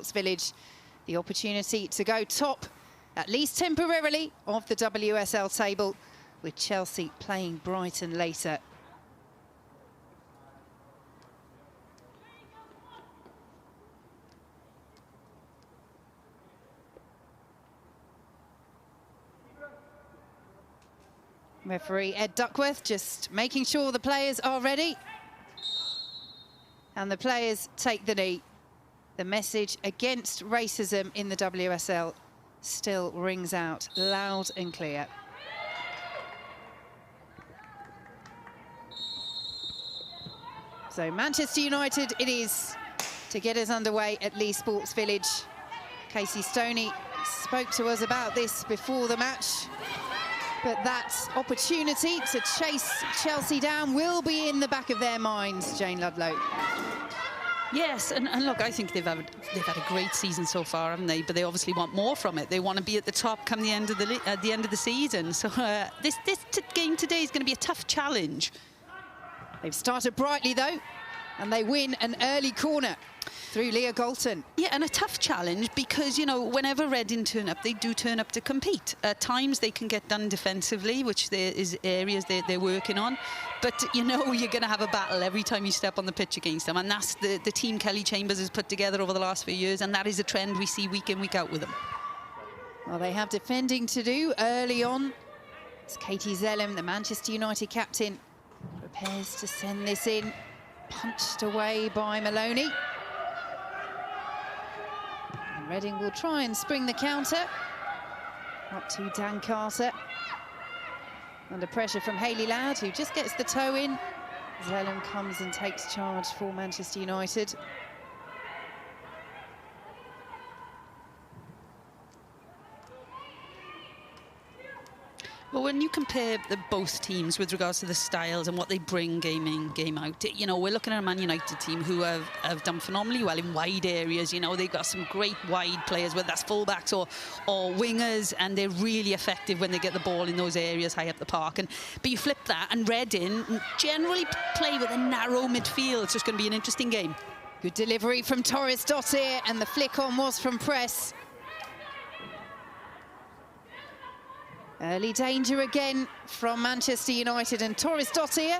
Sports Village the opportunity to go top, at least temporarily, of the WSL table, with Chelsea playing Brighton later. Referee Ed Duckworth just making sure the players are ready. And the players take the knee. The message against racism in the WSL still rings out loud and clear. So Manchester United it is to get us underway at Leigh Sports Village. Casey Stoney spoke to us about this before the match. But that opportunity to chase Chelsea down will be in the back of their minds, Jane Ludlow. Yes, and look, I think they've had a great season so far, haven't they? But they obviously want more from it. They want to be at the top come the end of the season. So this game today is going to be a tough challenge. They've started brightly though, and they win an early corner through Leah Galton. Yeah, and a tough challenge because, you know, whenever Reading turn up, they do turn up to compete. At times they can get done defensively, which there is areas they're working on. But, you know, you're going to have a battle every time you step on the pitch against them. And that's the team Kelly Chambers has put together over the last few years. And that is a trend we see week in, week out with them. Well, they have defending to do early on. It's Katie Zellem, the Manchester United captain, prepares to send this in. Punched away by Maloney. Reading will try and spring the counter. Up to Dan Carter. Under pressure from Hayley Ladd, who just gets the toe in. Zellem comes and takes charge for Manchester United. Well, when you compare both teams with regards to the styles and what they bring game in, game out, you know, we're looking at a Man United team who have done phenomenally well in wide areas. You know, they've got some great wide players, whether that's fullbacks or wingers, and they're really effective when they get the ball in those areas high up the park. But you flip that, and Reading generally play with a narrow midfield. It's just going to be an interesting game. Good delivery from Torres Dottir, and the flick on was from Press. Early danger again from Manchester United, and Torres Dottir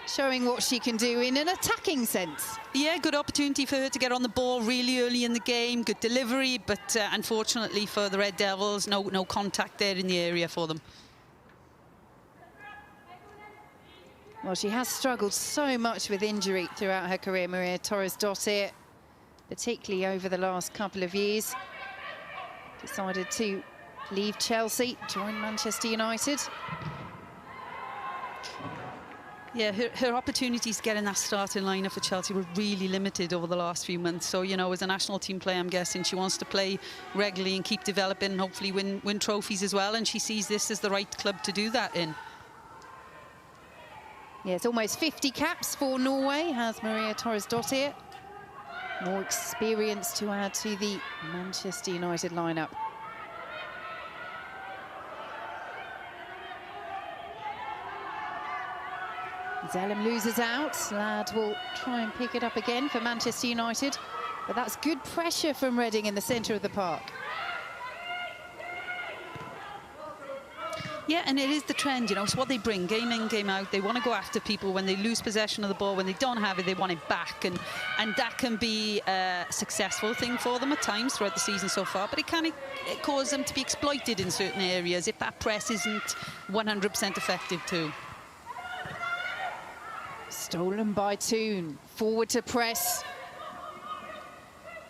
showing what she can do in an attacking sense. Yeah, good opportunity for her to get on the ball really early in the game. Good delivery, but unfortunately for the Red Devils, no contact there in the area for them. Well, she has struggled so much with injury throughout her career, Maria Torres Dottir, particularly over the last couple of years. Decided to leave Chelsea, join Manchester United. Yeah, her opportunities to get in that starting lineup for Chelsea were really limited over the last few months. So, you know, as a national team player, I'm guessing she wants to play regularly and keep developing and hopefully win trophies as well. And she sees this as the right club to do that in. Yeah, it's almost 50 caps for Norway, has Maria Torres Dottir. More experience to add to the Manchester United lineup. Zellem loses out. Ladd will try and pick it up again for Manchester United. But that's good pressure from Reading in the centre of the park. Yeah, and it is the trend, you know, it's what they bring, game in, game out. They want to go after people when they lose possession of the ball. When they don't have it, they want it back. And that can be a successful thing for them at times throughout the season so far. But it can cause them to be exploited in certain areas if that press isn't 100% effective too. Stolen by Toon. Forward to Press.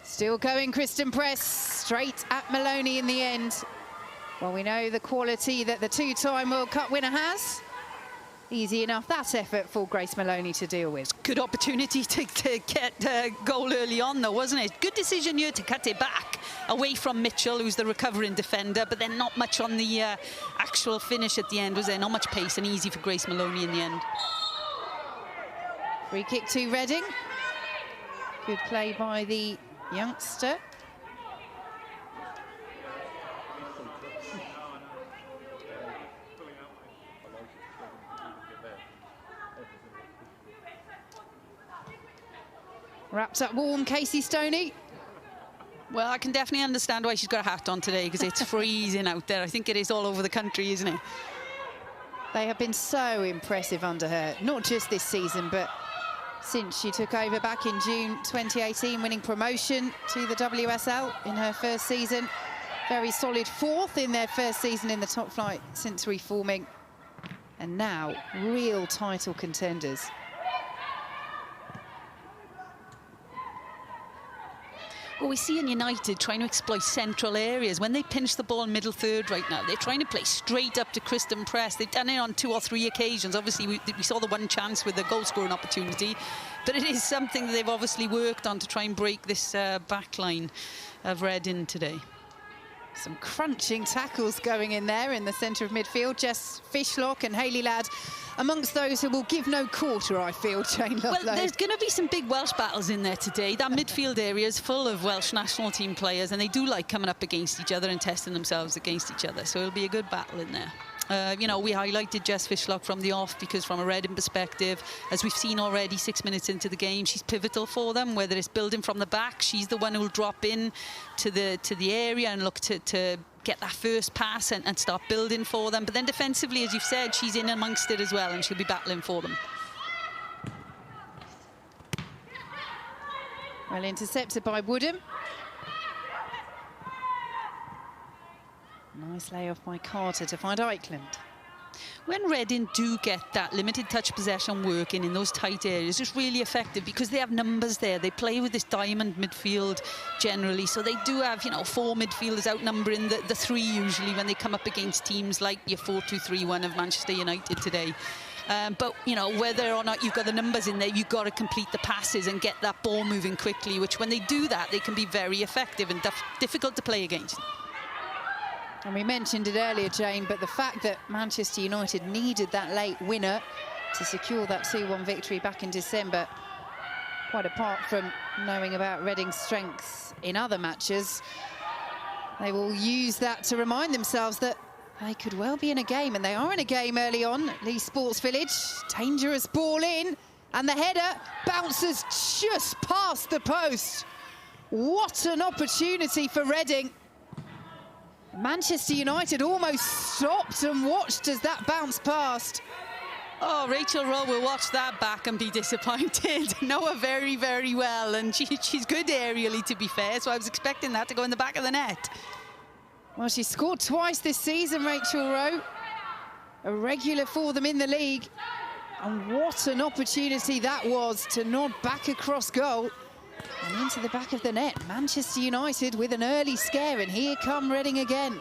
Still going, Kristen Press. Straight at Maloney in the end. Well, we know the quality that the two-time World Cup winner has. Easy enough, that effort for Grace Maloney to deal with. Good opportunity to get a goal early on, though, wasn't it? Good decision here to cut it back away from Mitchell, who's the recovering defender, but then not much on the actual finish at the end, was there? Not much pace, and easy for Grace Maloney in the end. Free kick to Reading. Good play by the youngster. Wrapped up warm, Casey Stoney. Well, I can definitely understand why she's got a hat on today, because it's freezing out there. I think it is all over the country, isn't it? They have been so impressive under her, not just this season, but since she took over back in June 2018, winning promotion to the WSL in her first season. Very solid 4th in their first season in the top flight since reforming. And now, real title contenders. Well, we see in United trying to exploit central areas. When they pinch the ball in middle third right now, they're trying to play straight up to Kristen Press. They've done it on 2 or 3 occasions. Obviously, we saw the one chance with the goal-scoring opportunity. But it is something that they've obviously worked on to try and break this back line of Reading today. Some crunching tackles going in there in the centre of midfield. Jess Fishlock and Hayley Ladd amongst those who will give no quarter, I feel, Jane Ludlow. Well, there's going to be some big Welsh battles in there today. That midfield area is full of Welsh national team players, and they do like coming up against each other and testing themselves against each other. So it'll be a good battle in there. You know, we highlighted Jess Fishlock from the off because from a Reading perspective, as we've seen already 6 minutes into the game, she's pivotal for them. Whether it's building from the back, she's the one who'll drop in to the area and look to get that first pass and start building for them. But then defensively, as you've said, she's in amongst it as well, and she'll be battling for them. Well intercepted by Woodham. Nice layoff by Carter to find Eichland. When Reading do get that limited touch possession working in those tight areas, it's really effective because they have numbers there. They play with this diamond midfield generally, so they do have, you know, 4 midfielders outnumbering the 3 usually when they come up against teams like your 4-2-3-1 of Manchester United today. But, you know, whether or not you've got the numbers in there, you've got to complete the passes and get that ball moving quickly, which when they do that, they can be very effective and difficult to play against. And we mentioned it earlier, Jane, but the fact that Manchester United needed that late winner to secure that 2-1 victory back in December, quite apart from knowing about Reading's strengths in other matches, they will use that to remind themselves that they could well be in a game, and they are in a game early on at Leigh Sports Village. Dangerous ball in, and the header bounces just past the post. What an opportunity for Reading. Manchester United almost stopped and watched as that bounced past. Oh, Rachel Rowe will watch that back and be disappointed. Know her very, very well, and she's good aerially, to be fair, so I was expecting that to go in the back of the net. Well, she scored twice this season, Rachel Rowe. A regular for them in the league. And what an opportunity that was to nod back across goal and into the back of the net. Manchester United with an early scare, and here come Reading again.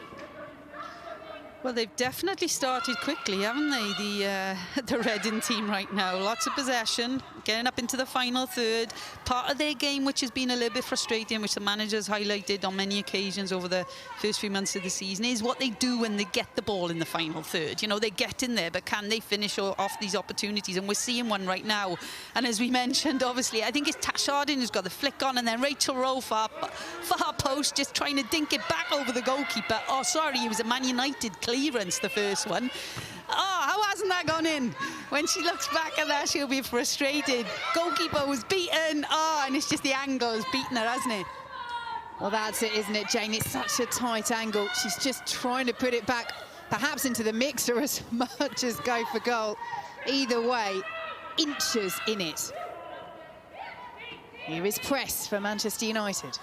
Well, they've definitely started quickly, haven't they, the Reading team right now. Lots of possession, getting up into the final third. Part of their game, which has been a little bit frustrating, which the manager's highlighted on many occasions over the first few months of the season, is what they do when they get the ball in the final third. You know, they get in there, but can they finish off these opportunities? And we're seeing one right now. And as we mentioned, obviously, I think it's Tash Harding who's got the flick on, and then Rachel Rowe far post, just trying to dink it back over the goalkeeper. Oh, sorry, it was a Man United clearance, the first one. Oh, how hasn't that gone in? When she looks back at that, she'll be frustrated. Goalkeeper was beaten. Oh, and it's just the angle has beaten her, hasn't it? Well, that's it, isn't it, Jane? It's such a tight angle. She's just trying to put it back, perhaps into the mixer as much as go for goal. Either way, inches in it. Here is press for Manchester United.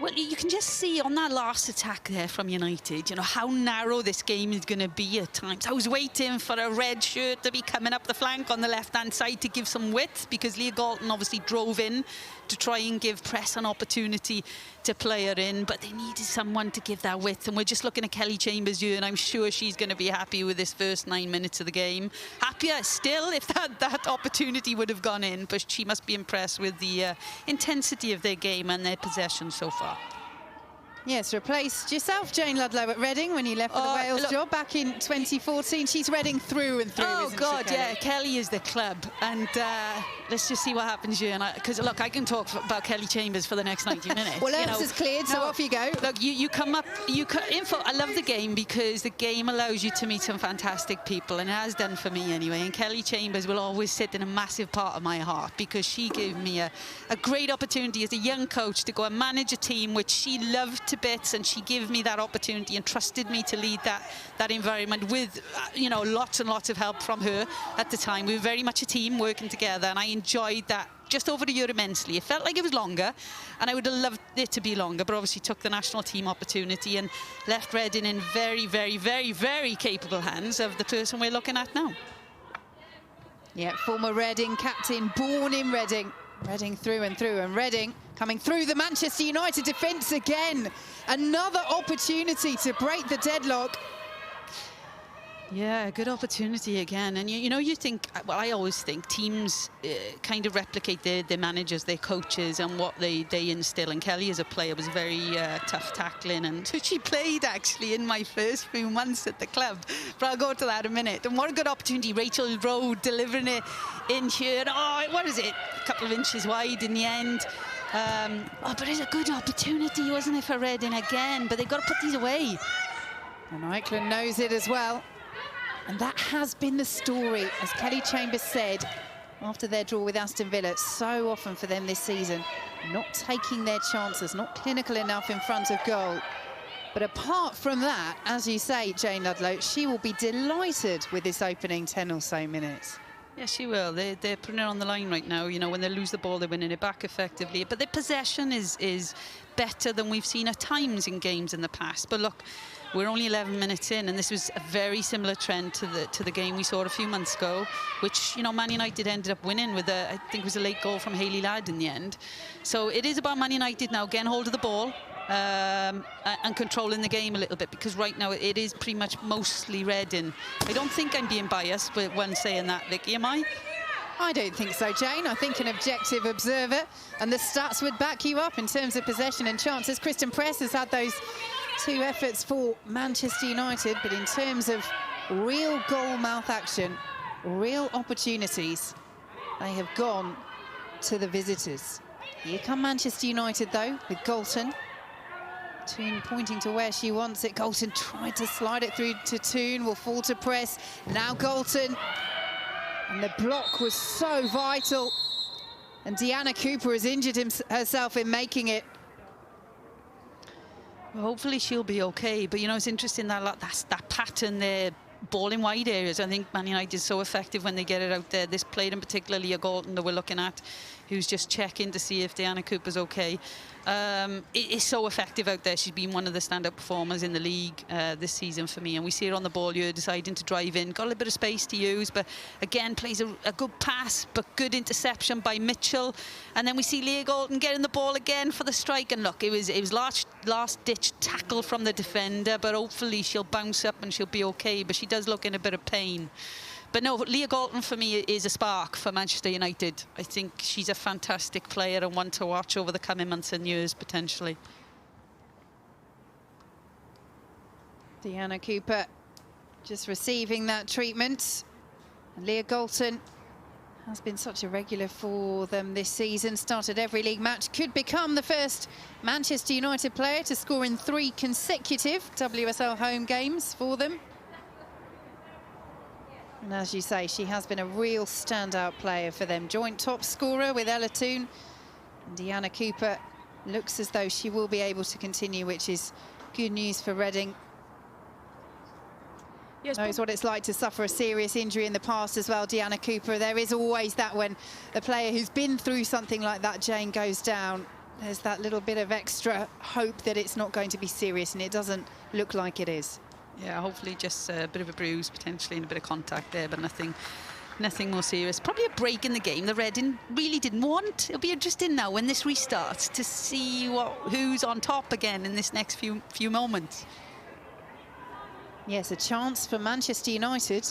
Well, you can just see on that last attack there from United, you know, how narrow this game is going to be at times. I was waiting for a red shirt to be coming up the flank on the left-hand side to give some width, because Leah Galton obviously drove in to try and give press an opportunity to play her in, but they needed someone to give that width. And we're just looking at Kelly Chambers here, and I'm sure she's going to be happy with this first 9 minutes of the game. Happier still if that opportunity would have gone in, but she must be impressed with the intensity of their game and their possession so far. Yes, replaced yourself, Jane Ludlow, at Reading when you left for the Wales job back in 2014. She's Reading through and through, Oh, isn't God, she, Kelly? yeah. Kelly is the club. And let's just see what happens here. Because, look, I can talk about Kelly Chambers for the next 90 minutes. Well, Ernst is cleared, so off you go. Look, you come up... I love the game because the game allows you to meet some fantastic people, and it has done for me anyway. And Kelly Chambers will always sit in a massive part of my heart because she gave me a great opportunity as a young coach to go and manage a team which she loved to bits, and she gave me that opportunity and trusted me to lead that environment with, lots and lots of help from her at the time. We were very much a team working together, and I enjoyed that just over a year immensely. It felt like it was longer, and I would have loved it to be longer, but obviously took the national team opportunity and left Reading in very, very, very, very capable hands of the person we're looking at now. Yeah, former Reading captain, born in Reading. Reading through and through, and Reading coming through the Manchester United defence again. Another opportunity to break the deadlock. Yeah, good opportunity again. And you think, well, I always think teams kind of replicate their managers, their coaches, and what they instill. And Kelly, as a player, was very tough tackling, and she played actually in my first few months at the club. But I'll go to that in a minute. And what a good opportunity, Rachel Rowe delivering it in here. Oh, what is it? A couple of inches wide in the end. But it's a good opportunity, wasn't it, for Reading again? But they've got to put these away. And Eichland knows it as well. And that has been the story, as Kelly Chambers said, after their draw with Aston Villa, so often for them this season, not taking their chances, not clinical enough in front of goal. But apart from that, as you say, Jane Ludlow, she will be delighted with this opening 10 or so minutes. Yeah, she will. They're putting it on the line right now. When they lose the ball, they're winning it back effectively. But their possession is better than we've seen at times in games in the past. But look, we're only 11 minutes in, and this was a very similar trend to the game we saw a few months ago, which, Man United ended up winning with I think it was a late goal from Hayley Ladd in the end. So it is about Man United now getting hold of the ball and controlling the game a little bit, because right now it is pretty much mostly Reading. I don't think I'm being biased when saying that, Vicky, am I? I don't think so, Jane. I think an objective observer, and the stats would back you up in terms of possession and chances. Kristen Press has had those 2 efforts for Manchester United, but in terms of real goal mouth action, real opportunities, they have gone to the visitors. Here come Manchester United, though, with Galton. Toon pointing to where she wants it. Galton tried to slide it through to Toon, will fall to Press. Now Galton. And the block was so vital. And Deanna Cooper has injured herself in making it. Well, hopefully she'll be okay. But, it's interesting that pattern there, ball in wide areas. I think Man United is so effective when they get it out there. This player in particular, Leah Galton, that we're looking at, who's just checking to see if Deanna Cooper's okay. It is so effective out there. She's been one of the standout performers in the league this season for me, and we see her on the ball here deciding to drive in, got a little bit of space to use, but again plays a good pass, but good interception by Mitchell. And then we see Leah Galton getting the ball again for the strike, and look, it was last ditch tackle from the defender, but hopefully she'll bounce up and she'll be okay. But she does look in a bit of pain. But no, Leah Galton for me is a spark for Manchester United. I think she's a fantastic player and one to watch over the coming months and years, potentially. Deanna Cooper just receiving that treatment. And Leah Galton has been such a regular for them this season. Started every league match. Could become the first Manchester United player to score in 3 consecutive WSL home games for them. And as you say, she has been a real standout player for them. Joint top scorer with Ella Toon. And Deanna Cooper looks as though she will be able to continue, which is good news for Reading. Yes, knows what it's like to suffer a serious injury in the past as well, Deanna Cooper. There is always that when a player who's been through something like that, Jane, goes down. There's that little bit of extra hope that it's not going to be serious, and it doesn't look like it is. Yeah, hopefully just a bit of a bruise, potentially, and a bit of contact there, but nothing more serious. Probably a break in the game that Reading really didn't want. It'll be interesting now when this restarts to see who's on top again in this next few moments. Yes, a chance for Manchester United,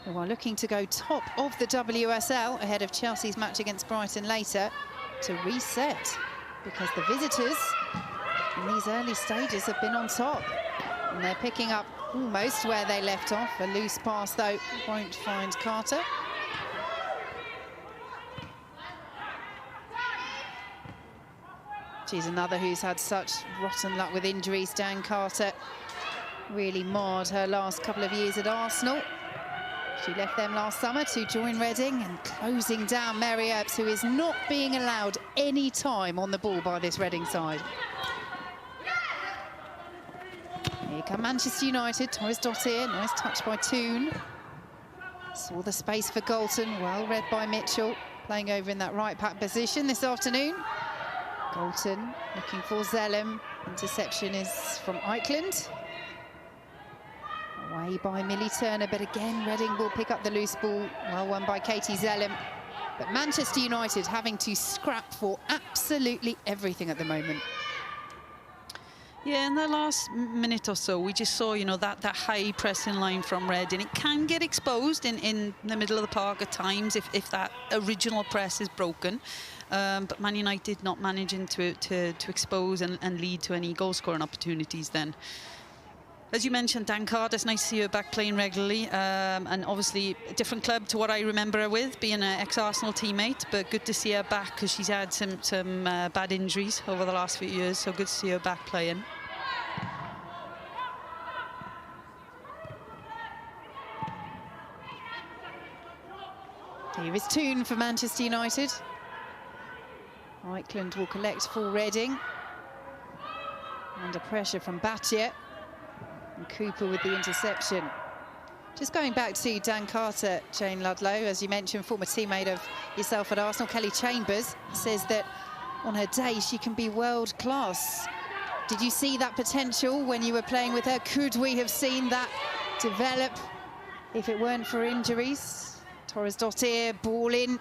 who are looking to go top of the WSL ahead of Chelsea's match against Brighton later, to reset, because the visitors in these early stages have been on top. And they're picking up almost where they left off. A loose pass, though, won't find Carter. She's another who's had such rotten luck with injuries. Dan Carter really marred her last couple of years at Arsenal. She left them last summer to join Reading, and closing down Mary Earps, who is not being allowed any time on the ball by this Reading side. Here come Manchester United. Torres Dottir, nice touch by Toon. Saw the space for Galton, well read by Mitchell, playing over in that right back position this afternoon. Galton looking for Zellem. Interception is from Eichland. Away by Millie Turner, but again, Reading will pick up the loose ball. Well won by Katie Zellem. But Manchester United having to scrap for absolutely everything at the moment. Yeah, in the last minute or so, we just saw, you know, that high pressing line from Reading. It can get exposed in the middle of the park at times if that original press is broken. But Man United not managing to expose and lead to any goal-scoring opportunities then. As you mentioned, Dan Carter, it's nice to see her back playing regularly, and obviously a different club to what I remember her with, being an ex-Arsenal teammate, but good to see her back because she's had some bad injuries over the last few years, so good to see her back playing. Here is Toon for Manchester United. Eichland will collect for Reading. Under pressure from Battier. And Cooper with the interception. Just going back to Dan Carter, Jane Ludlow, as you mentioned, former teammate of yourself at Arsenal, Kelly Chambers, says that on her day she can be world class. Did you see that potential when you were playing with her? Could we have seen that develop if it weren't for injuries? Torres Dottir, ball in.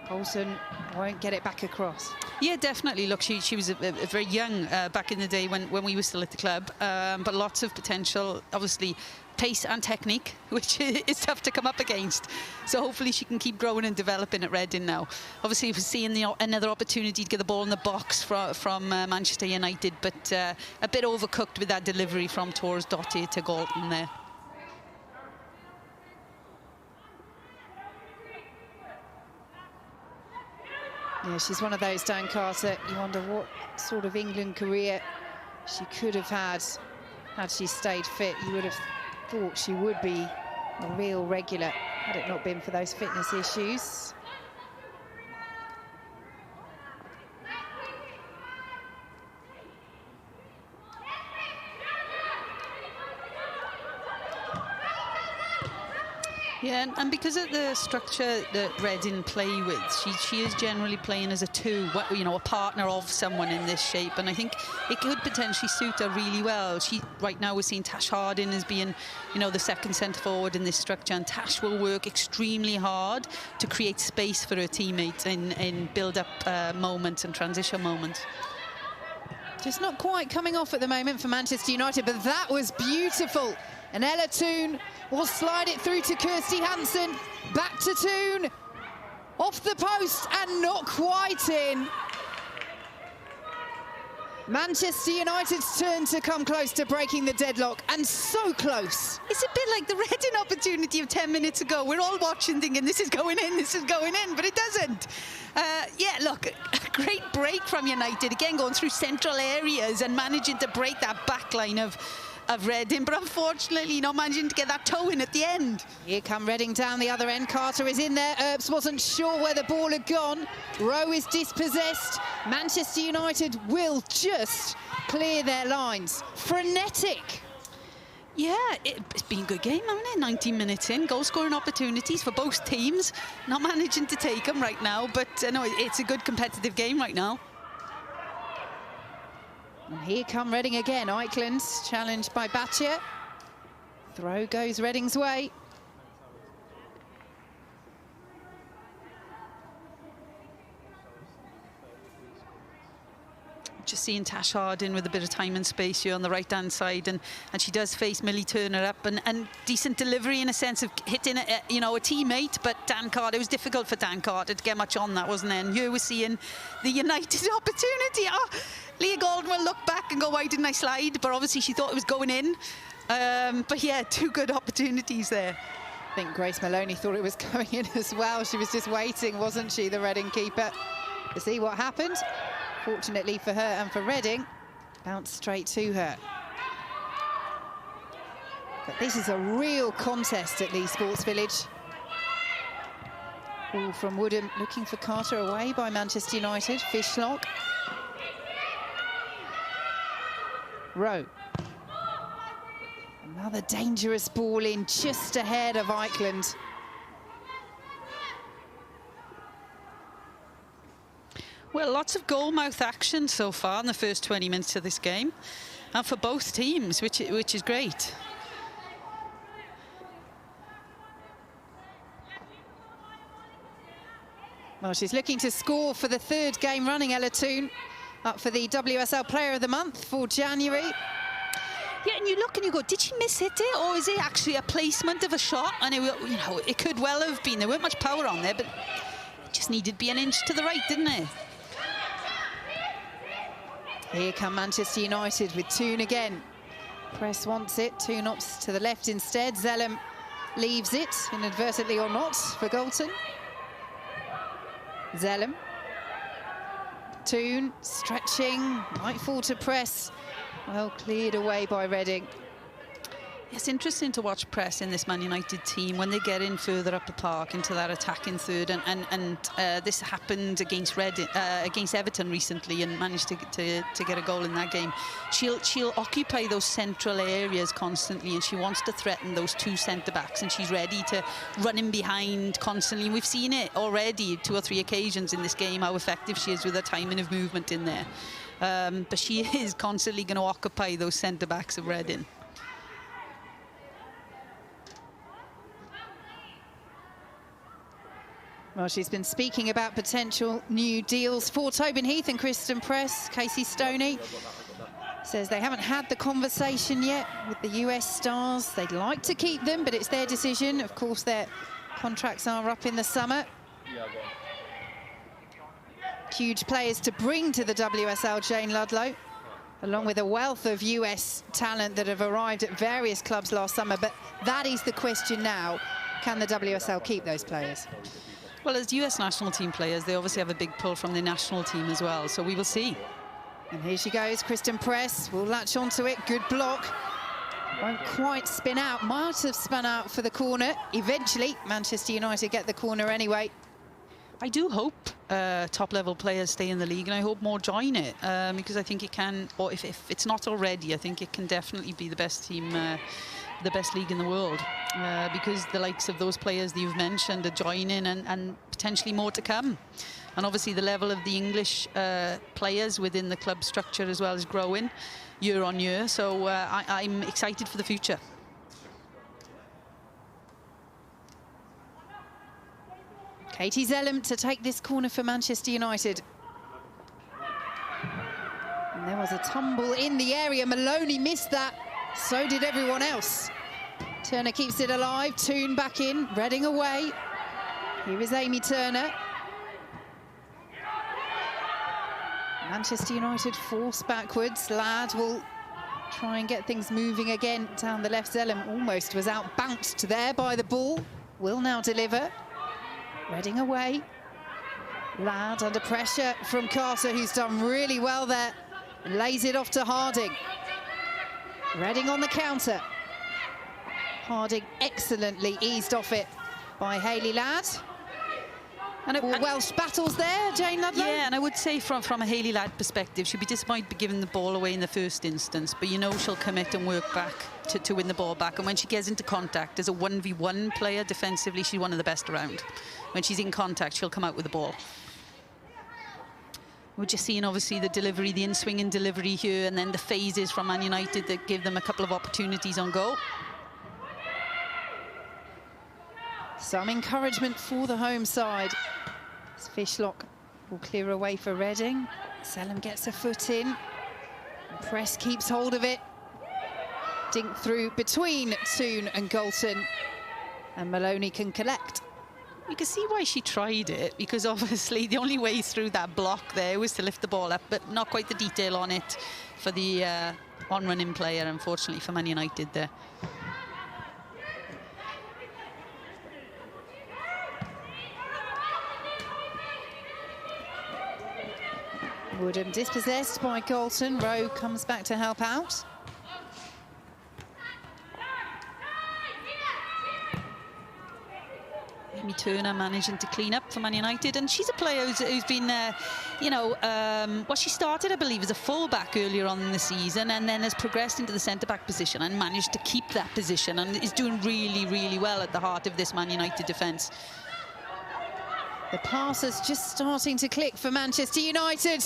Colson won't get it back across. Yeah, definitely. Look, she was very young back in the day when we were still at the club, but lots of potential, obviously pace and technique, which is tough to come up against. So hopefully she can keep growing and developing at Reading now. Obviously, we're seeing another opportunity to get the ball in the box from Manchester United, but a bit overcooked with that delivery from Torres Dottir to Galton there. Yeah, she's one of those, Dan Carter. You wonder what sort of England career she could have had she stayed fit. You would have thought she would be a real regular had it not been for those fitness issues. Yeah, and because of the structure that Reading play with, she is generally playing as a two, you know, a partner of someone in this shape, and I think it could potentially suit her really well. Right now we're seeing Tash Harding as being, you know, the second centre forward in this structure, and Tash will work extremely hard to create space for her teammates in build-up moments and transition moments. Just not quite coming off at the moment for Manchester United, but that was beautiful. And Ella Toon will slide it through to Kirsty Hansen. Back to Toon. Off the post and not quite in. Manchester United's turn to come close to breaking the deadlock, and so close. It's a bit like the Reading opportunity of 10 minutes ago. We're all watching thinking this is going in, but it doesn't. Yeah, look, a great break from United. Again, going through central areas and managing to break that back line of Reading, but unfortunately not managing to get that toe in at the end. Here come Reading down the other end. Carter is in there. Earps wasn't sure where the ball had gone. Rowe is dispossessed. Manchester United will just clear their lines. Frenetic. Yeah, it's been a good game, hasn't it? 19 minutes in, goal-scoring opportunities for both teams. Not managing to take them right now, but no, it's a good competitive game right now. And here come Reading again. Eichland's challenged by Battier. Throw goes Reading's way. just seeing Tash Harding with a bit of time and space here on the right-hand side, and she does face Millie Turner up, and decent delivery in a sense of hitting a teammate, but Dan Carter, it was difficult for Dan Carter to get much on that, wasn't it? And here we're seeing the United opportunity. Leah Golden will look back and go, why didn't I slide? But obviously she thought it was going in. But yeah, 2 good opportunities there. I think Grace Maloney thought it was going in as well. She was just waiting, wasn't she, the Reading keeper, to see what happened. Fortunately for her and for Reading, bounced straight to her. But this is a real contest at Leigh Sports Village. Ball from Woodham, looking for Carter, away by Manchester United. Fishlock. Rowe. Another dangerous ball in just ahead of Eichland. Well, lots of goal-mouth action so far in the first 20 minutes of this game, and for both teams, which is great. Well, she's looking to score for the 3rd game running, Ella Toone, up for the WSL Player of the Month for January. Yeah, and you look and you go, did she miss-hit it, or is it actually a placement of a shot? And it could well have been. There weren't much power on there, but it just needed to be an inch to the right, didn't it? Here come Manchester United with Toone again. Press wants it, Toone opts to the left instead. Zellum leaves it, inadvertently or not, for Galton. Zellum. Toone stretching, might fall to press. Well cleared away by Reading. It's interesting to watch press in this Man United team when they get in further up the park into that attacking third, and this happened against Everton recently and managed to get a goal in that game. She'll occupy those central areas constantly, and she wants to threaten those 2 centre-backs, and she's ready to run in behind constantly. We've seen it already 2 or 3 occasions in this game, how effective she is with her timing of movement in there. But she is constantly going to occupy those centre-backs of Reading. Well, she's been speaking about potential new deals for Tobin Heath and Kristen Press. Casey Stoney says they haven't had the conversation yet with the US stars. They'd like to keep them, but it's their decision. Of course, their contracts are up in the summer. Huge players to bring to the WSL, Jane Ludlow, along with a wealth of US talent that have arrived at various clubs last summer. But that is the question now. Can the WSL keep those players? Well, as US national team players, they obviously have a big pull from the national team as well, so we will see. And here she goes, Kristen Press will latch onto it, good block. Won't quite spin out, might have spun out for the corner. Eventually, Manchester United get the corner anyway. I do hope top-level players stay in the league, and I hope more join it, because I think it can, or if it's not already, I think it can definitely be the best team, the best league in the world, because the likes of those players that you've mentioned are joining, and potentially more to come. And obviously the level of the English players within the club structure as well is growing year on year, so I'm excited for the future. Katie Zellum to take this corner for Manchester United. And there was a tumble in the area. Maloney missed that. So did everyone else. Turner keeps it alive. Toone back in. Reading away. Here is Amy Turner. Manchester United forced backwards. Ladd will try and get things moving again down the left. Zellum almost was out-bounced there by the ball. Will now deliver. Reading away. Ladd under pressure from Carter, who's done really well there. And lays it off to Harding. Reading on the counter. Harding excellently eased off it by Hayley Ladd. And Welsh battles there, Jane Ludlow. Yeah, and I would say from a Hayley Ladd perspective, she'd be disappointed by giving the ball away in the first instance, but you know she'll commit and work back to win the ball back. And when she gets into contact as a 1v1 player defensively, she's one of the best around. When she's in contact, she'll come out with the ball. We're just seeing obviously the delivery, the in-swinging delivery here, and then the phases from Man United that give them a couple of opportunities on goal. Some encouragement for the home side. Fishlock Will clear away for Reading. Selim gets a foot in. Press keeps hold of it. Dink through between Toon and Galton. And Maloney can collect. You can see why she tried it, because obviously the only way through that block there was to lift the ball up, but not quite the detail on it for the on-running player, unfortunately, for Man United there. Woodham dispossessed by Galton. Rowe comes back to help out. Amy Turner managing to clean up for Man United, and she's a player who's been, well, she started, I believe, as a full-back earlier on in the season, and then has progressed into the centre-back position and managed to keep that position, and is doing really, really well at the heart of this Man United defence. The pass is just starting to click for Manchester United.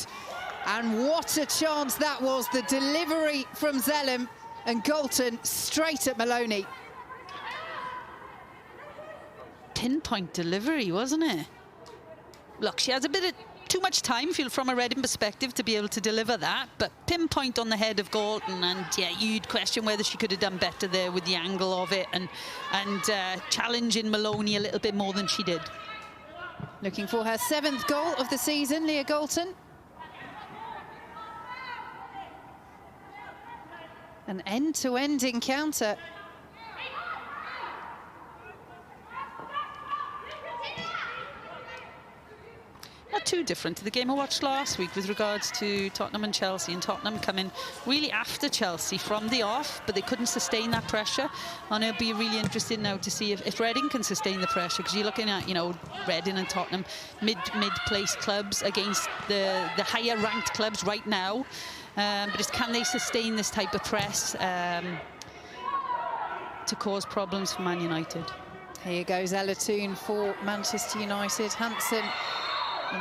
And what a chance that was. The delivery from Selim, and Galton straight at Maloney. Pinpoint delivery, wasn't it? Look, she has a bit of too much time from a Reading perspective to be able to deliver that, but pinpoint on the head of Galton, and yeah, you'd question whether she could have done better there with the angle of it, and challenging Maloney a little bit more than she did. Looking for her 7th goal of the season, Leah Galton. An end-to-end encounter. Not too different to the game I watched last week with regards to Tottenham and Chelsea, and Tottenham coming really after Chelsea from the off, but they couldn't sustain that pressure. And it'll be really interesting now to see if Reading can sustain the pressure, because you're looking at, you know, Reading and Tottenham, mid-place clubs against the higher ranked clubs right now. But it's, can they sustain this type of press to cause problems for Man United? Here goes Ella Toon for Manchester United. Hansen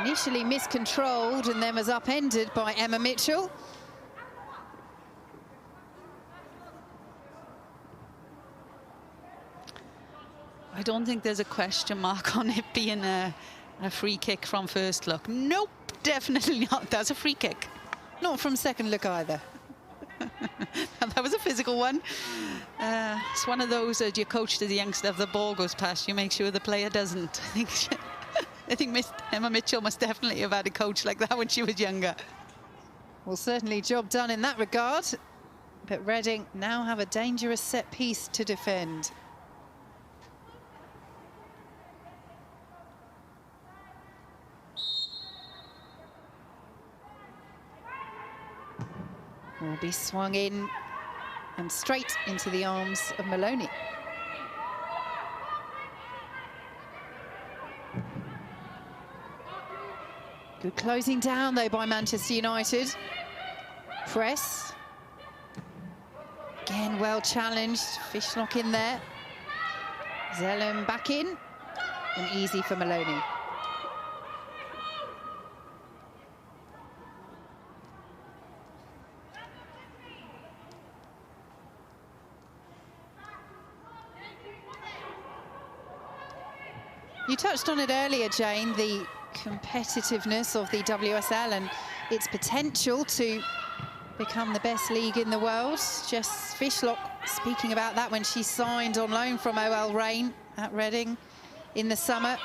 initially miscontrolled and then was upended by Emma Mitchell. I don't think there's a question mark on it being a free kick from first look. Nope, definitely not. That's a free kick. Not from second look either. That was a physical one. It's one of those, your coach to the youngster, if the ball goes past you, make sure the player doesn't. I think Miss Emma Mitchell must definitely have had a coach like that when she was younger. Well, certainly job done in that regard. But Reading now have a dangerous set piece to defend. Will be swung in and straight into the arms of Maloney. Good closing down, though, by Manchester United. Press. Again, well challenged. Fishlock in there. Selim back in. And easy for Maloney. You touched on it earlier, Jane, the competitiveness of the WSL and its potential to become the best league in the world. Jess Fishlock speaking about that when she signed on loan from OL Reign at Reading in the summer.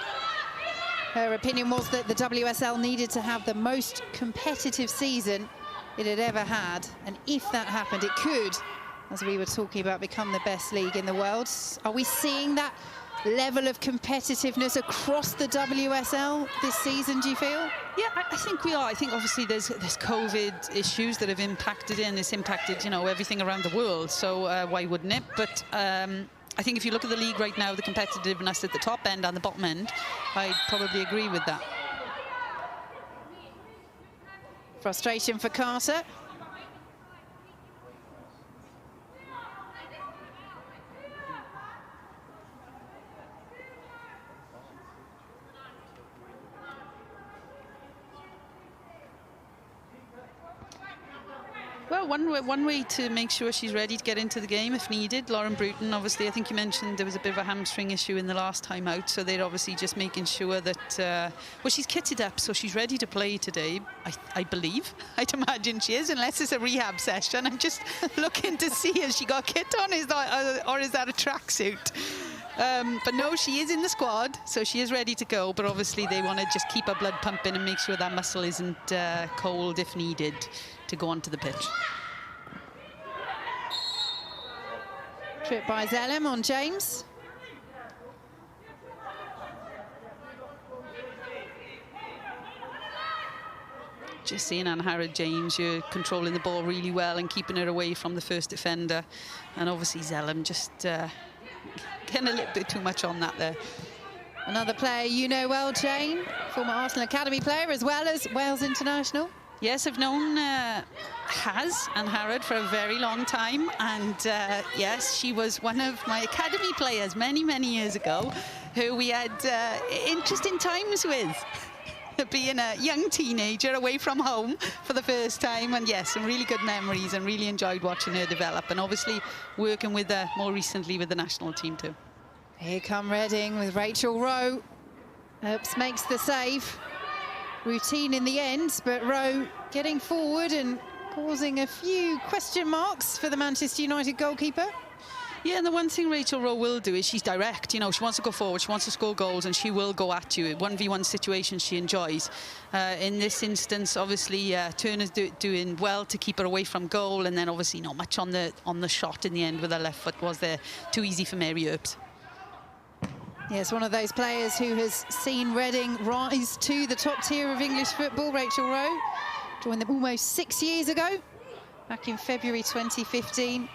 Her opinion was that the WSL needed to have the most competitive season it had ever had, and if that happened, it could, as we were talking about, become the best league in the world. Are we seeing that level of competitiveness across the WSL this season, do you feel? Yeah, I think we are. I think obviously there's COVID issues that have impacted it, and it's impacted, you know, everything around the world, so why wouldn't it? But I think if you look at the league right now, the competitiveness at the top end and the bottom end, I'd probably agree with that. Frustration for Carter. Well, one way to make sure she's ready to get into the game if needed. Lauren Bruton, obviously, I think you mentioned there was a bit of a hamstring issue in the last time out, so they're obviously just making sure that, well, she's kitted up, so she's ready to play today, I believe. I'd imagine she is, unless it's a rehab session. I'm just looking to see, has she got kit on, or is that a tracksuit? But no, she is in the squad, so she is ready to go, but obviously they want to just keep her blood pumping and make sure that muscle isn't cold if needed to go onto the pitch. Trip by Zellem on James. Just seeing Anne Harrod-James, you're controlling the ball really well and keeping her away from the first defender. And obviously Zellem just getting a little bit too much on that there. Another player you know well, Jane, former Arsenal Academy player as well as Wales international. Yes, I've known Anne Harrod for a very long time, and yes, she was one of my academy players many, many years ago, who we had interesting times with. Being a young teenager away from home for the first time, and yes, some really good memories, and really enjoyed watching her develop, and obviously working with her more recently with the national team too. Here come Reading with Rachel Rowe. Earps makes the save. Routine in the end, but Rowe getting forward and causing a few question marks for the Manchester United goalkeeper. Yeah, and the one thing Rachel Rowe will do is she's direct. You know, she wants to go forward, she wants to score goals, and she will go at you. 1v1 situations she enjoys. In this instance, obviously, Turner's doing well to keep her away from goal, and then obviously not much on the shot in the end with her left foot was there. Too easy for Mary Earps. Yes, one of those players who has seen Reading rise to the top tier of English football, Rachel Rowe. Joined them almost 6 years ago, back in February 2015,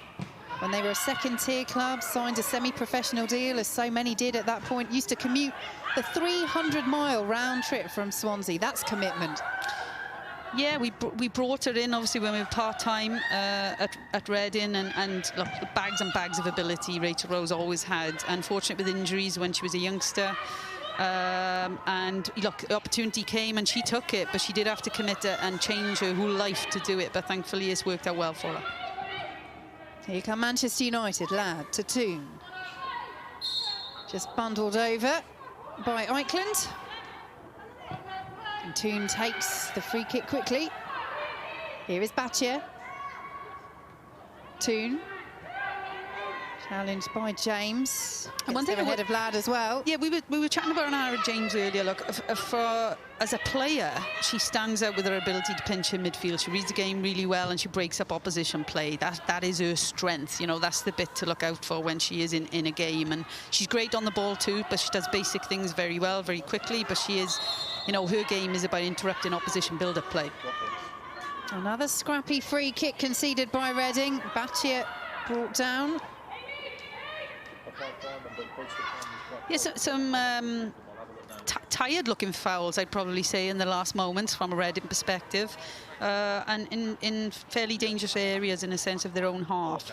when they were a second-tier club, signed a semi-professional deal, as so many did at that point. Used to commute the 300-mile round trip from Swansea. That's commitment. Yeah, we brought her in, obviously, when we were part-time at Reading, and look, bags and bags of ability Rachel Rowe's always had. Unfortunate with injuries when she was a youngster. And look, the opportunity came and she took it, but she did have to commit and change her whole life to do it, but thankfully it's worked out well for her. Here come Manchester United, Ladd to Toon. Just bundled over by Eichland. And Toon takes the free kick quickly. Here is Battier. Toon. Challenged by James. And one thing ahead of Ladd as well. Yeah, we were chatting about Anne Harrod-James earlier. Look, as a player, she stands out with her ability to pinch in midfield. She reads the game really well and she breaks up opposition play. That is her strength. You know, that's the bit to look out for when she is in a game. And she's great on the ball too, but she does basic things very well, very quickly. But she is, you know, her game is about interrupting opposition build-up play. Another scrappy free kick conceded by Reading. Battier brought down. Yes, some tired-looking fouls, I'd probably say, in the last moments from a Reading perspective, and in fairly dangerous areas in a sense of their own half.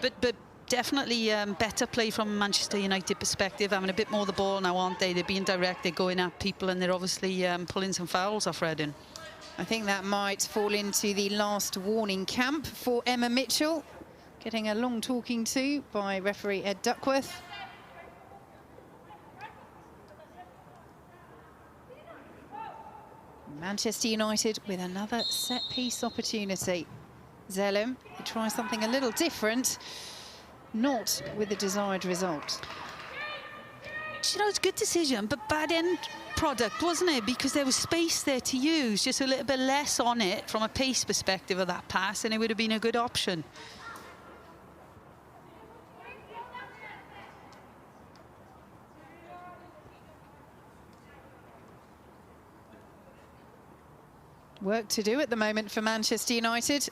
But definitely better play from a Manchester United perspective, having a bit more of the ball now, aren't they? They're being direct, they're going at people, and they're obviously pulling some fouls off Reading. I think that might fall into the last warning camp for Emma Mitchell. Getting a long talking to by referee Ed Duckworth. Manchester United with another set-piece opportunity. Zellem, he tries something a little different, not with the desired result. You know, it's a good decision, but bad end product, wasn't it? Because there was space there to use, just a little bit less on it from a pace perspective of that pass, and it would have been a good option. Work to do at the moment for Manchester United.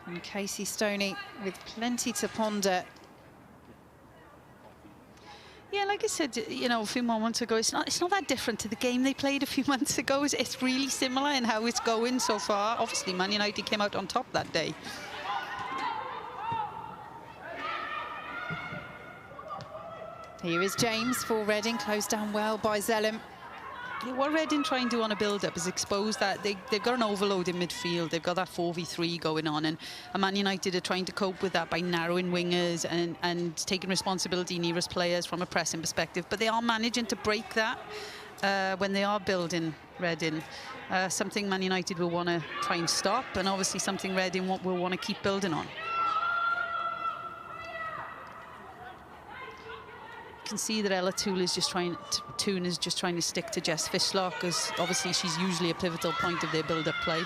And Casey Stoney with plenty to ponder. Yeah, like I said, you know, a few moments ago, it's not that different to the game they played a few months ago. It's really similar in how it's going so far. Obviously, Man United came out on top that day. Here is James for Reading, closed down well by Zellem. what Reading try and do on a build-up is expose that they've got an overload in midfield. They've got that 4v3 going on, and Man United are trying to cope with that by narrowing wingers and taking responsibility nearest players from a pressing perspective. But they are managing to break that when they are building Reading. Something Man United will want to try and stop, and obviously something Reading will want to keep building on. You can see that Ella Toon is just trying to stick to Jess Fishlock, because obviously she's usually a pivotal point of their build-up play.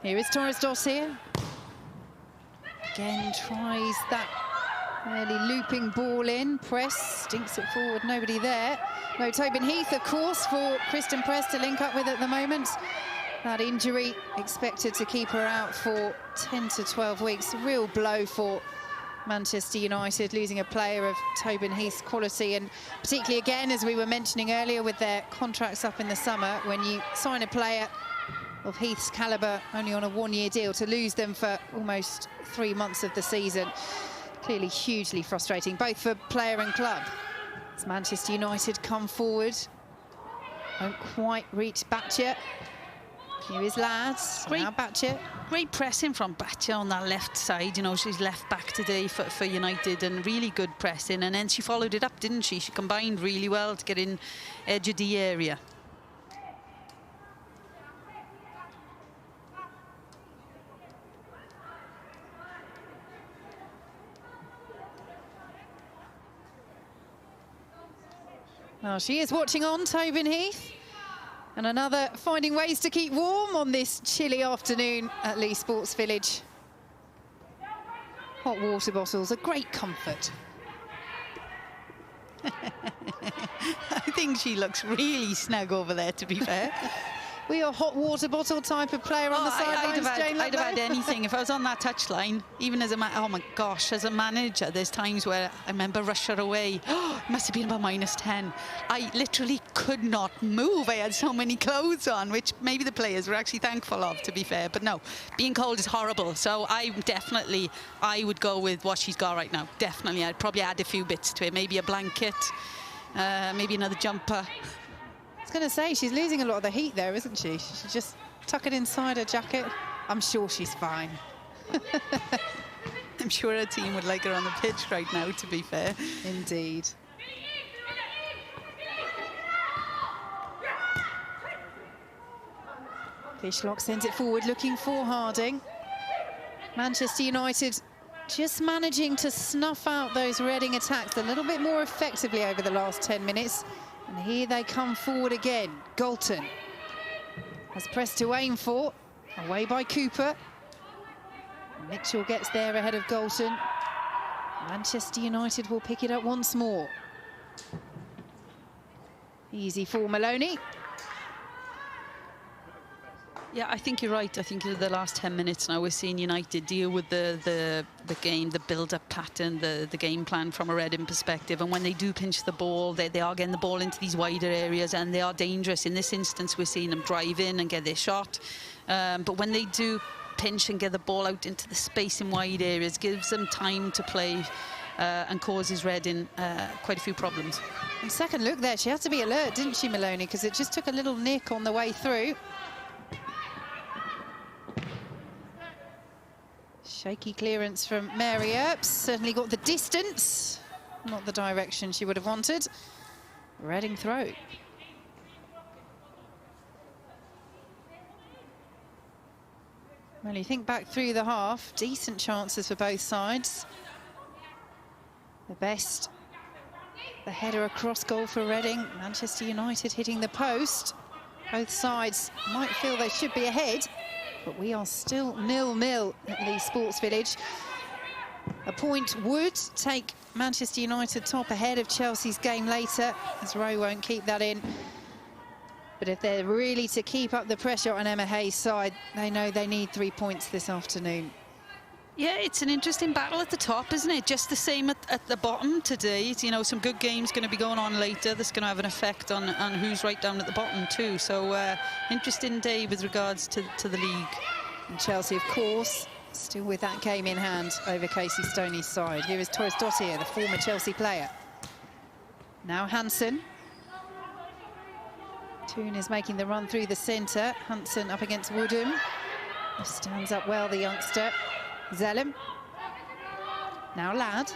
Here is Torres Dossier. Again, tries that early looping ball in. Press, stinks it forward, nobody there. No Tobin Heath, of course, for Kristen Press to link up with at the moment. That injury expected to keep her out for 10 to 12 weeks. A real blow for Manchester United, losing a player of Tobin Heath's quality, and particularly, again, as we were mentioning earlier, with their contracts up in the summer, when you sign a player of Heath's calibre only on a one-year deal, to lose them for almost 3 months of the season, clearly hugely frustrating, both for player and club. As Manchester United come forward, won't quite reach Batcher. Here is Lads, now Batcher. Great pressing from Batcher on that left side. You know, she's left back today for United, and really good pressing. And then she followed it up, didn't she? She combined really well to get in edge of the area. Well, she is watching on, Tobin Heath. And another finding ways to keep warm on this chilly afternoon at Leigh Sports Village. Hot water bottles, a great comfort. I think she looks really snug over there, to be fair. We are a hot water bottle type of player on the sidelines, Jane. I'd have had anything. If I was on that touchline, even as a oh my gosh, as a manager, there's times where I remember rush her away. Oh, it must have been about -10. I literally could not move. I had so many clothes on, which maybe the players were actually thankful of, to be fair. But no, being cold is horrible. So I would go with what she's got right now. Definitely, I'd probably add a few bits to it. Maybe a blanket, maybe another jumper. I was going to say, she's losing a lot of the heat there, isn't she? She should just tuck it inside her jacket. I'm sure she's fine. I'm sure her team would like her on the pitch right now, to be fair. Indeed. Fishlock sends it forward, looking for Harding. Manchester United just managing to snuff out those Reading attacks a little bit more effectively over the last 10 minutes. And here they come forward again. Galton has pressed to aim for. Away by Cooper. Mitchell gets there ahead of Galton. Manchester United will pick it up once more. Easy for Maloney. Yeah, I think you're right. I think in the last 10 minutes now we're seeing United deal with the game, the build-up pattern, the game plan from a Reading perspective. And when they do pinch the ball, they are getting the ball into these wider areas, and they are dangerous. In this instance, we're seeing them drive in and get their shot. But when they do pinch and get the ball out into the space in wide areas, gives them time to play and causes Reading quite a few problems. And second look there, she had to be alert, didn't she, Maloney? Because it just took a little nick on the way through. Shaky clearance from Mary Earps. Certainly got the distance, not the direction she would have wanted. Reading throw. Well, you think back through the half, decent chances for both sides. The best, the header across goal for Reading. Manchester United hitting the post. Both sides might feel they should be ahead, but we are still 0-0 at Leigh Sports Village. A point would take Manchester United top ahead of Chelsea's game later, as Rowe won't keep that in. But if they're really to keep up the pressure on Emma Hayes' side, they know they need 3 points this afternoon. Yeah, it's an interesting battle at the top, isn't it? Just the same at the bottom today. It's, you know, some good games going to be going on later. That's going to have an effect on who's right down at the bottom too. So interesting day with regards to the league. And Chelsea, of course, still with that game in hand over Casey Stoney's side. Here is Torres Dottir, the former Chelsea player. Now Hansen. Toon is making the run through the centre. Hansen up against Woodham. Stands up well, the youngster. Zellem. Now Ladd.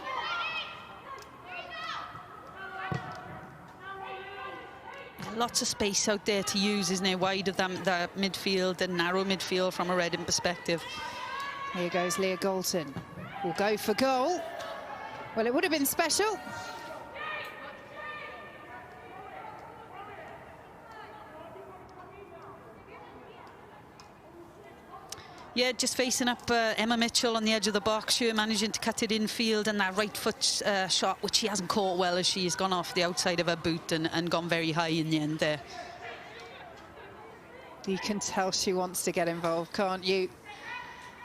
Lots of space out there to use, isn't there? Wide of that midfield and narrow midfield from a Reading perspective. Here goes Leah Galton. Will go for goal. Well, it would have been special. Yeah, just facing up Emma Mitchell on the edge of the box. She managing to cut it infield, and that right foot shot, which she hasn't caught well, as she's gone off the outside of her boot and gone very high in the end there. You can tell she wants to get involved, can't you?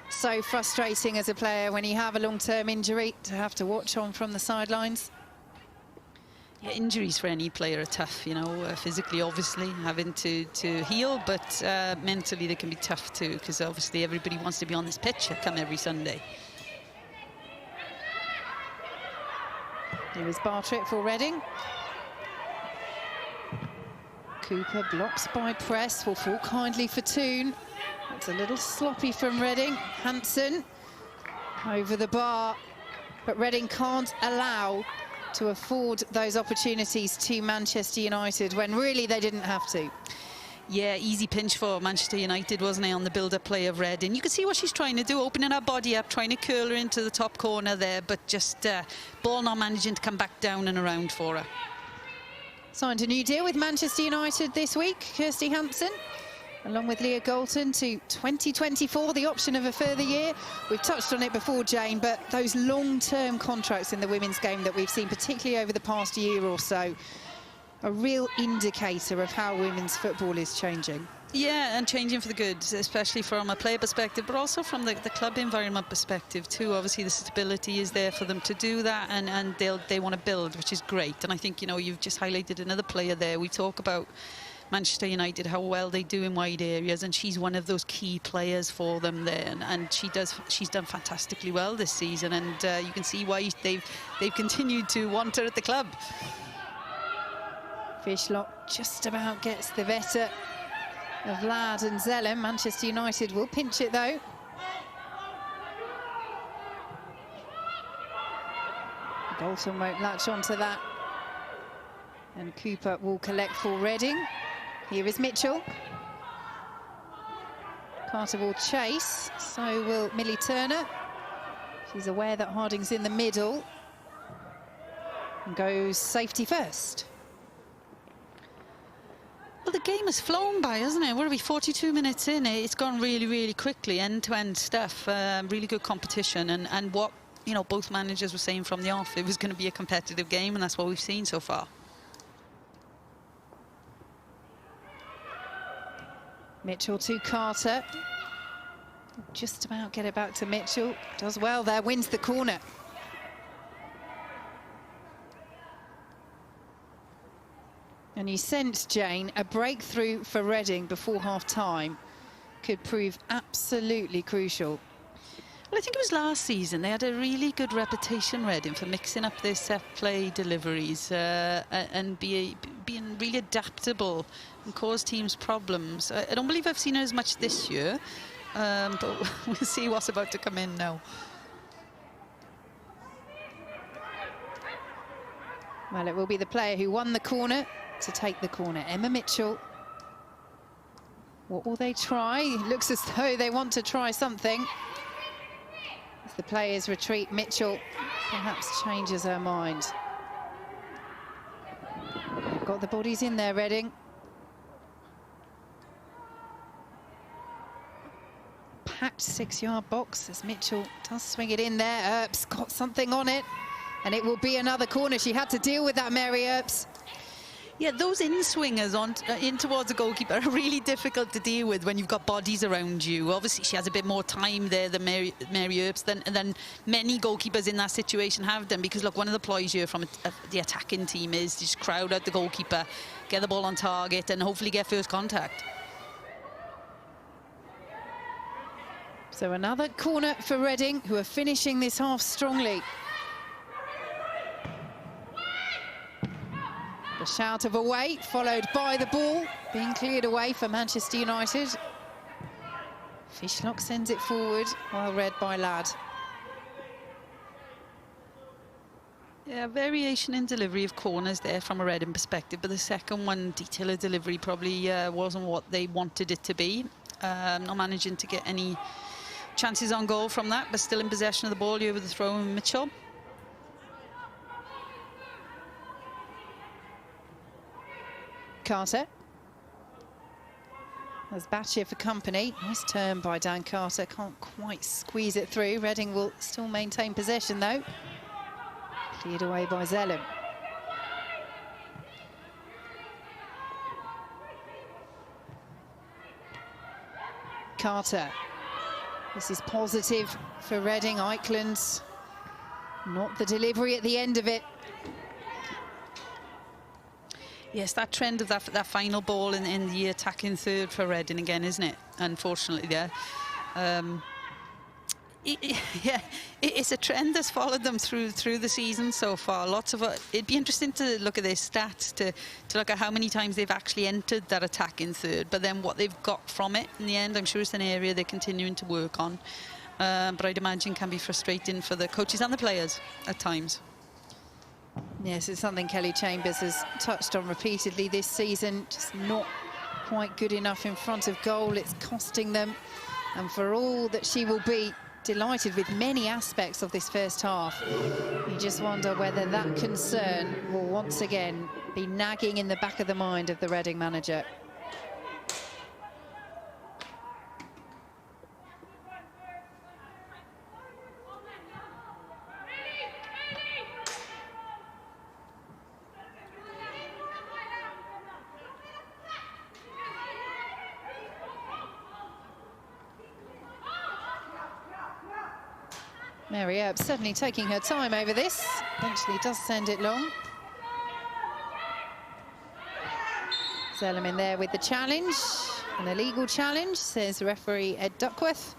So frustrating as a player when you have a long-term injury to have to watch on from the sidelines. Yeah, injuries for any player are tough, you know, physically, obviously, having to heal, but mentally they can be tough too, because obviously everybody wants to be on this pitch come every Sunday. Here is Bartlett for Reading. Cooper blocks by press, will fall kindly for Toon. It's a little sloppy from Reading. Hansen over the bar, but Reading can't allow to afford those opportunities to Manchester United when really they didn't have to. Yeah, easy pinch for Manchester United, wasn't it, on the build-up play of Reading. You can see what she's trying to do, opening her body up, trying to curl her into the top corner there, but just ball not managing to come back down and around for her. Signed a new deal with Manchester United this week, Kirsty Hansen, along with Leah Galton to 2024, the option of a further year. We've touched on it before, Jane, but those long-term contracts in the women's game that we've seen, particularly over the past year or so, a real indicator of how women's football is changing. Yeah, and changing for the good, especially from a player perspective, but also from the club environment perspective too. Obviously, the stability is there for them to do that, and they want to build, which is great. And I think, you know, you've just highlighted another player there. We talk about Manchester United, how well they do in wide areas, and she's one of those key players for them there, and she's done fantastically well this season, and you can see why they've continued to want her at the club. Fishlock just about gets the better of Ladd and Zellem. Manchester United will pinch it though. Bolton won't latch onto that, and Cooper will collect for Reading. Here is Mitchell. Carter will chase, so will Millie Turner. She's aware that Harding's in the middle and goes safety first. Well, the game has flown by, hasn't it? What are we, 42 minutes in? It's gone really, really quickly, end-to-end stuff. Really good competition, and what, you know, both managers were saying from the off, it was going to be a competitive game, and that's what we've seen so far. Mitchell to Carter. Just about get it back to Mitchell. Does well there, wins the corner. And you sense, Jane, a breakthrough for Reading before half-time could prove absolutely crucial. Well, I think it was last season. They had a really good reputation, Reading, for mixing up their set play deliveries and being really adaptable and cause teams problems. I don't believe I've seen it as much this year, but we'll see what's about to come in now. Well, it will be the player who won the corner to take the corner, Emma Mitchell. What will they try? It looks as though they want to try something. As the players retreat, Mitchell perhaps changes her mind. They've got the bodies in there, Reading. Packed 6-yard box as Mitchell does swing it in there. Earp's got something on it, and it will be another corner. She had to deal with that, Mary Earps. Yeah, those in-swingers in towards the goalkeeper are really difficult to deal with when you've got bodies around you. Obviously, she has a bit more time there than Mary Earps than many goalkeepers in that situation have done, because, look, one of the ploys here from the attacking team is just crowd out the goalkeeper, get the ball on target, and hopefully get first contact. So another corner for Reading, who are finishing this half strongly. The shout of away, followed by the ball being cleared away for Manchester United. Fishlock sends it forward, well read by Ladd. Yeah, variation in delivery of corners there from a Reading perspective, but the second one, detail of delivery, probably wasn't what they wanted it to be. Not managing to get any chances on goal from that, but still in possession of the ball. You over the throw in Mitchell. Carter. There's Batcher for company. Nice turn by Dan Carter. Can't quite squeeze it through. Reading will still maintain possession, though. Cleared away by Zellum. Carter. This is positive for Reading. Eichland, not the delivery at the end of it. Yes, that trend of that final ball in the attacking third for Reading again, isn't it? Unfortunately, there. It's a trend that's followed them through the season so far. Lots of it'd be interesting to look at their stats to look at how many times they've actually entered that attacking third, but then what they've got from it in the end. I'm sure it's an area they're continuing to work on, but I'd imagine can be frustrating for the coaches and the players at times. Yes, it's something Kelly Chambers has touched on repeatedly this season. Just not quite good enough in front of goal. It's costing them. And for all that she will be delighted with many aspects of this first half, you just wonder whether that concern will once again be nagging in the back of the mind of the Reading manager. Mary Earp certainly taking her time over this. Eventually does send it long. Zellum in there with the challenge. An illegal challenge, says referee Ed Duckworth.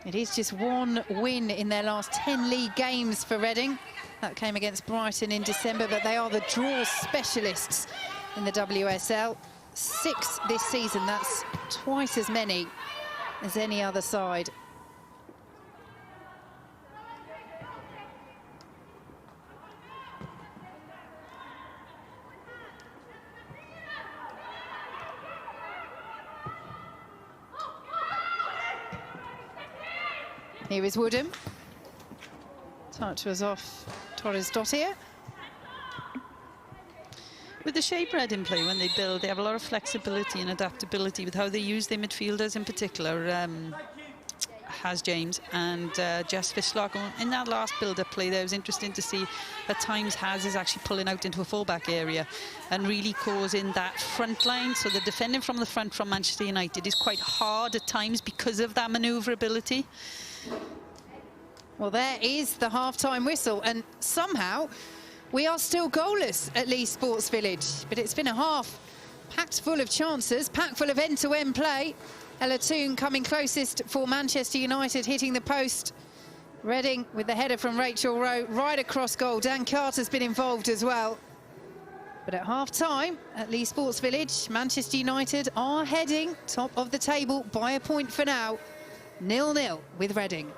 It is just one win in their last 10 league games for Reading. That came against Brighton in December, but they are the draw specialists in the WSL. 6 this season, that's twice as many as any other side. Here is Woodham. Touch was off Torres Dottir. With the shape Reading play, when they build, they have a lot of flexibility and adaptability with how they use their midfielders in particular. Has James and Jess Fishlock. In that last build-up play there, it was interesting to see at times Has is actually pulling out into a full-back area and really causing that front line. So the defending from the front from Manchester United is quite hard at times because of that manoeuvrability. Well, there is the half-time whistle, and somehow we are still goalless at Leigh Sports Village. But it's been a half packed full of chances, packed full of end-to-end play. Ella Toone coming closest for Manchester United, hitting the post. Reading with the header from Rachel Rowe right across goal. Dan Carter's been involved as well. But at half-time at Leigh Sports Village, Manchester United are heading top of the table by a point for now. 0-0 with Reading.